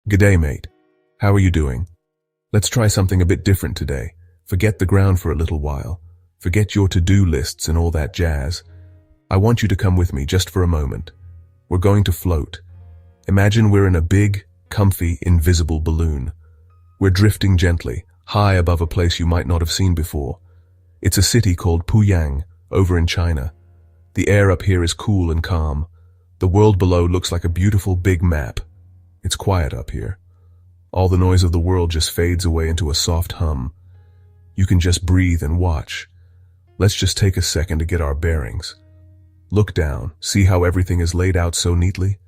G'day, mate. How are you doing? Let's try something a bit different today. Forget the ground for a little while. Forget your to-do lists and all that jazz. I want you to come with me just for a moment. We're going to float. Imagine we're in a big, comfy, invisible balloon. We're drifting gently, high above a place you might not have seen before. It's a city called Puyang, over in China. The air up here is cool and calm. The world below looks like a beautiful big map. It's quiet up here. All the noise of the world just fades away into a soft hum. You can just breathe and watch. Let's just take a second to get our bearings. Look down, see how everything is laid out so neatly?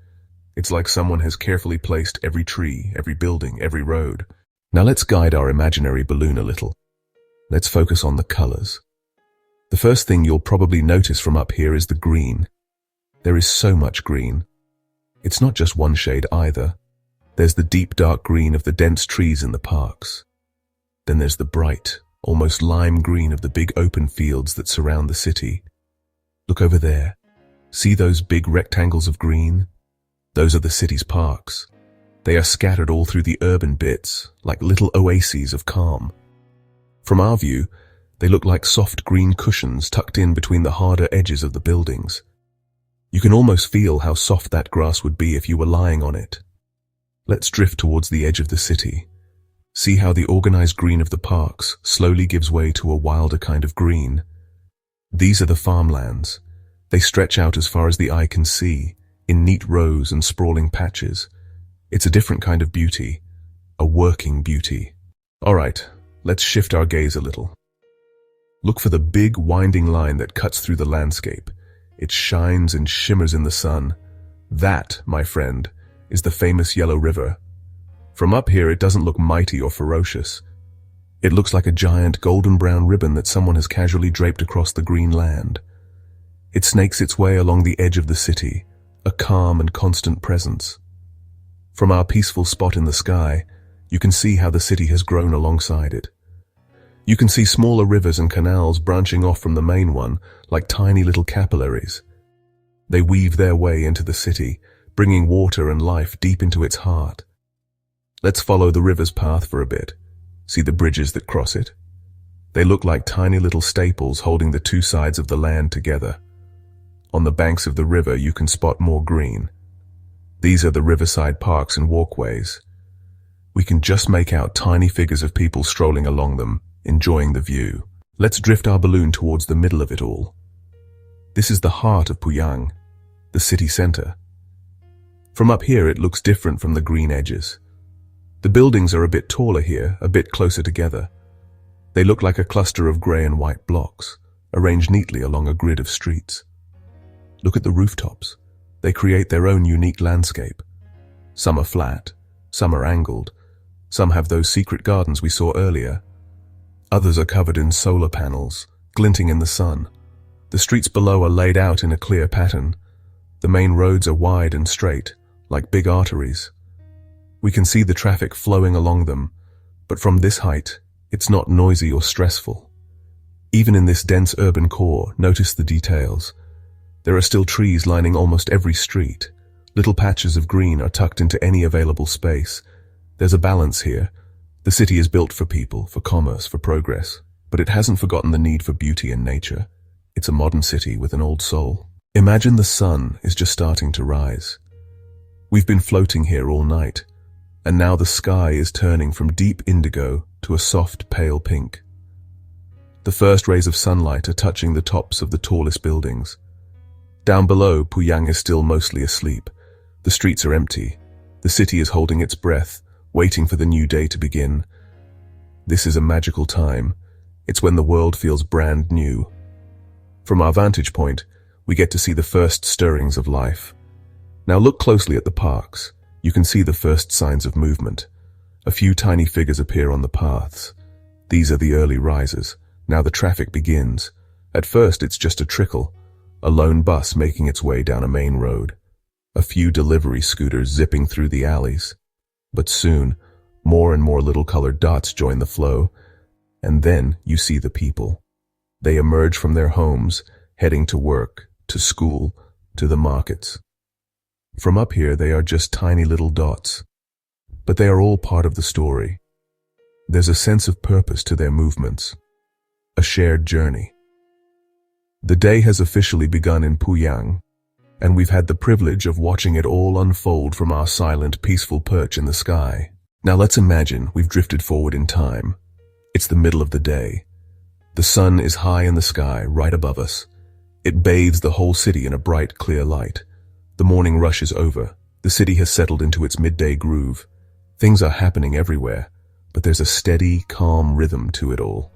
It's like someone has carefully placed every tree, every building, every road. Now let's guide our imaginary balloon a little. Let's focus on the colors. The first thing you'll probably notice from up here is the green. There is so much green. It's not just one shade either. There's the deep dark green of the dense trees in the parks. Then there's the bright, almost lime green of the big open fields that surround the city. Look over there. See those big rectangles of green? Those are the city's parks. They are scattered all through the urban bits, like little oases of calm. From our view, they look like soft green cushions tucked in between the harder edges of the buildings. You can almost feel how soft that grass would be if you were lying on it. Let's drift towards the edge of the city. See how the organized green of the parks slowly gives way to a wilder kind of green. These are the farmlands. They stretch out as far as the eye can see, in neat rows and sprawling patches. It's a different kind of beauty, a working beauty. All right, let's shift our gaze a little. Look for the big winding line that cuts through the landscape. It shines and shimmers in the sun. That, my friend, is the famous Yellow River. From up here, it doesn't look mighty or ferocious. It looks like a giant golden-brown ribbon that someone has casually draped across the green land. It snakes its way along the edge of the city, a calm and constant presence. From our peaceful spot in the sky, you can see how the city has grown alongside it. You can see smaller rivers and canals branching off from the main one, like tiny little capillaries. They weave their way into the city, bringing water and life deep into its heart. Let's follow the river's path for a bit. See the bridges that cross it? They look like tiny little staples holding the two sides of the land together. On the banks of the river, you can spot more green. These are the riverside parks and walkways. We can just make out tiny figures of people strolling along them, enjoying the view. Let's drift our balloon towards the middle of it all. This is the heart of Puyang, the city center. From up here, it looks different from the green edges. The buildings are a bit taller here, a bit closer together. They look like a cluster of grey and white blocks, arranged neatly along a grid of streets. Look at the rooftops. They create their own unique landscape. Some are flat, some are angled, some have those secret gardens we saw earlier. Others are covered in solar panels, glinting in the sun. The streets below are laid out in a clear pattern. The main roads are wide and straight, like big arteries. We can see the traffic flowing along them, but from this height, it's not noisy or stressful. Even in this dense urban core, notice the details. There are still trees lining almost every street. Little patches of green are tucked into any available space. There's a balance here. The city is built for people, for commerce, for progress, but it hasn't forgotten the need for beauty and nature. It's a modern city with an old soul. Imagine the sun is just starting to rise. We've been floating here all night, and now the sky is turning from deep indigo to a soft pale pink. The first rays of sunlight are touching the tops of the tallest buildings. Down below, Puyang is still mostly asleep. The streets are empty. The city is holding its breath, waiting for the new day to begin. This is a magical time. It's when the world feels brand new. From our vantage point, we get to see the first stirrings of life. Now look closely at the parks. You can see the first signs of movement. A few tiny figures appear on the paths. These are the early risers. Now the traffic begins. At first, it's just a trickle. A lone bus making its way down a main road. A few delivery scooters zipping through the alleys. But soon, more and more little colored dots join the flow. And then you see the people. They emerge from their homes, heading to work, to school, to the markets. From up here, they are just tiny little dots. but they are all part of the story. There's a sense of purpose to their movements, a shared journey. The day has officially begun in Puyang, and we've had the privilege of watching it all unfold from our silent, peaceful perch in the sky. Now let's imagine we've drifted forward in time. It's the middle of the day. The sun is high in the sky, right above us. It bathes the whole city in a bright, clear light. The morning rush is over. The city has settled into its midday groove. Things are happening everywhere, but there's a steady, calm rhythm to it all.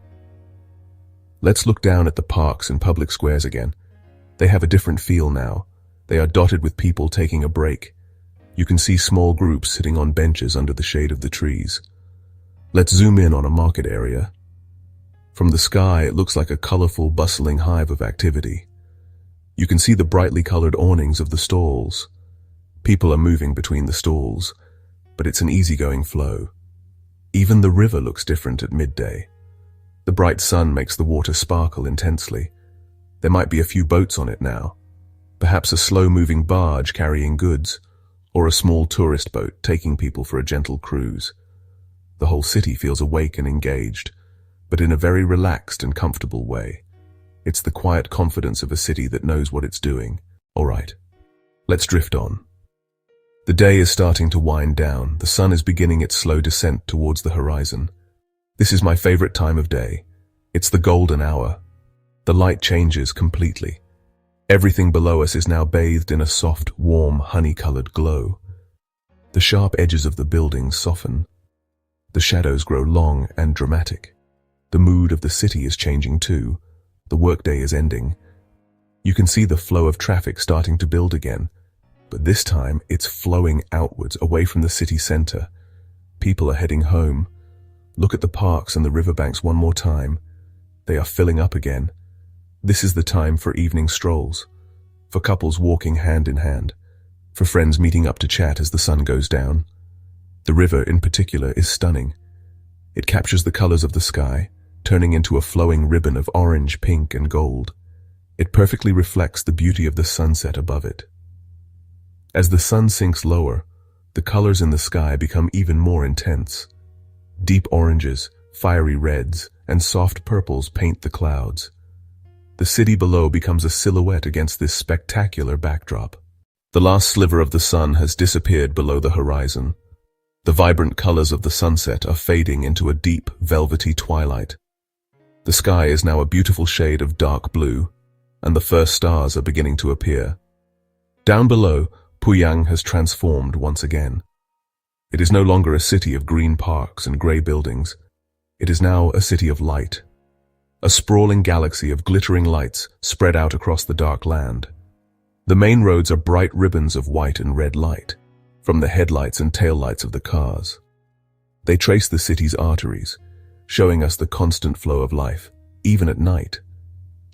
Let's look down at the parks and public squares again. They have a different feel now. They are dotted with people taking a break. You can see small groups sitting on benches under the shade of the trees. Let's zoom in on a market area. From the sky, it looks like a colorful, bustling hive of activity. You can see the brightly colored awnings of the stalls. People are moving between the stalls, but it's an easygoing flow. Even the river looks different at midday. The bright sun makes the water sparkle intensely. There might be a few boats on it now. Perhaps a slow-moving barge carrying goods, or a small tourist boat taking people for a gentle cruise. The whole city feels awake and engaged, but in a very relaxed and comfortable way. It's the quiet confidence of a city that knows what it's doing. All right, let's drift on. The day is starting to wind down. The sun is beginning its slow descent towards the horizon. This is my favorite time of day. It's the golden hour. The light changes completely. Everything below us is now bathed in a soft, warm, honey-colored glow. The sharp edges of the buildings soften. The shadows grow long and dramatic. The mood of the city is changing too. The workday is ending. You can see the flow of traffic starting to build again, but this time it's flowing outwards, away from the city center. People are heading home. Look at the parks and the riverbanks one more time. They are filling up again. This is the time for evening strolls, for couples walking hand in hand, for friends meeting up to chat as the sun goes down. The river, in particular, is stunning. It captures the colors of the sky, turning into a flowing ribbon of orange, pink, and gold. It perfectly reflects the beauty of the sunset above it. As the sun sinks lower, the colors in the sky become even more intense. Deep oranges, fiery reds, and soft purples paint the clouds. The city below becomes a silhouette against this spectacular backdrop. The last sliver of the sun has disappeared below the horizon. The vibrant colors of the sunset are fading into a deep, velvety twilight. The sky is now a beautiful shade of dark blue, and the first stars are beginning to appear. Down below, Puyang has transformed once again. It is no longer a city of green parks and gray buildings. It is now a city of light. A sprawling galaxy of glittering lights spread out across the dark land. The main roads are bright ribbons of white and red light, from the headlights and taillights of the cars. They trace the city's arteries, showing us the constant flow of life, even at night.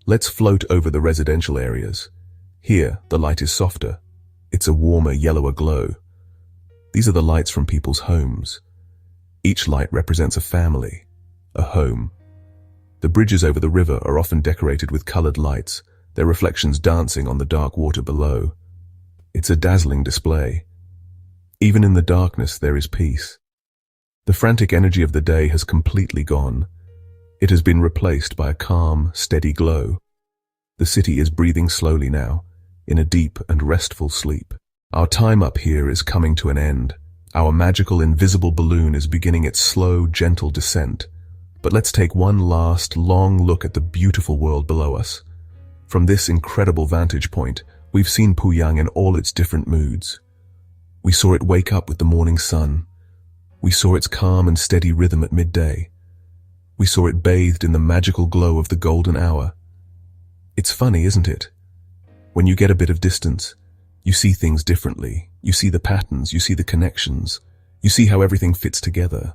Let's float over the residential areas. Here, the light is softer. It's a warmer, yellower glow. These are the lights from people's homes. Each light represents a family, a home. The bridges over the river are often decorated with colored lights, their reflections dancing on the dark water below. It's a dazzling display. Even in the darkness, there is peace. The frantic energy of the day has completely gone. It has been replaced by a calm, steady glow. The city is breathing slowly now, in a deep and restful sleep. Our time up here is coming to an end. Our magical invisible balloon is beginning its slow, gentle descent. But let's take one last, long look at the beautiful world below us. From this incredible vantage point, we've seen Puyang in all its different moods. We saw it wake up with the morning sun. We saw its calm and steady rhythm at midday. We saw it bathed in the magical glow of the golden hour. It's funny, isn't it? When you get a bit of distance, you see things differently. You see the patterns, you see the connections. You see how everything fits together.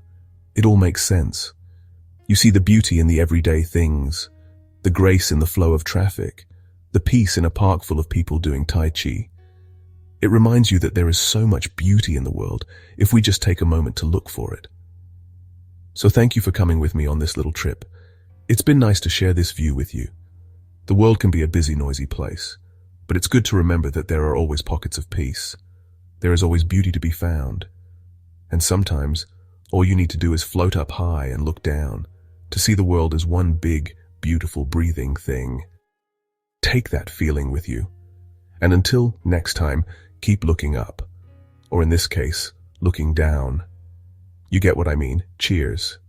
It all makes sense. You see the beauty in the everyday things, the grace in the flow of traffic, the peace in a park full of people doing Tai Chi. It reminds you that there is so much beauty in the world if we just take a moment to look for it. So thank you for coming with me on this little trip. It's been nice to share this view with you. The world can be a busy, noisy place, but it's good to remember that there are always pockets of peace. There is always beauty to be found. And sometimes, all you need to do is float up high and look down, to see the world as one big, beautiful, breathing thing. Take that feeling with you. And until next time, keep looking up. Or in this case, looking down. You get what I mean. Cheers.